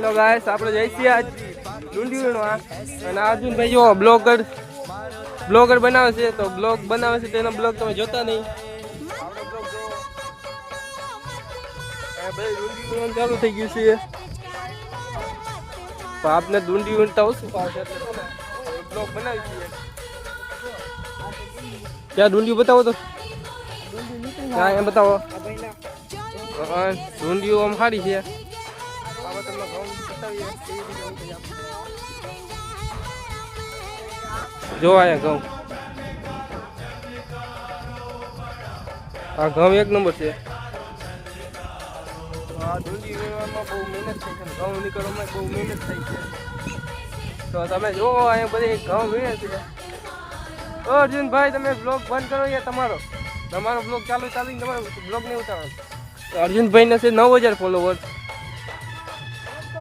Hello guys, આપણે જઈ છીએ આજ ડુંડીમાં અને અર્જુનભાઈ જો બ્લોગર બનાવે છે, તો બ્લોગ બનાવે છે તેનો બ્લોગ તમે જોતા નહીં. ડુંડી ચાલુ થઈ ગયું છે, તો આપને ડુંડી ઊંડતા ઓછું ફાવશે એટલે બ્લોગ બનાવી છીએ. ક્યાં ડુંડી બતાવો તો, ક્યાં એમ બતાવો. ડુંડીઓ આમ સારી છે. જો આયા ઘઉં, આ ઘઉં એક નંબર છે. આ ડુંડી વીણવામાં બહુ મહેનત થઈ છે, ઘઉં નીકળવામાં બહુ મહેનત થઈ છે. તો તમે જુઓ અહીંયા બધી ઘઉં વીણે છે. ઓ અર્જુનભાઈ, તમે બ્લોગ બંધ કરો યાર. તમારો બ્લોગ ચાલુ તમારો બ્લોગ નહીં ઉતારવાનો. અર્જુનભાઈને છે 9000 ફોલોવર.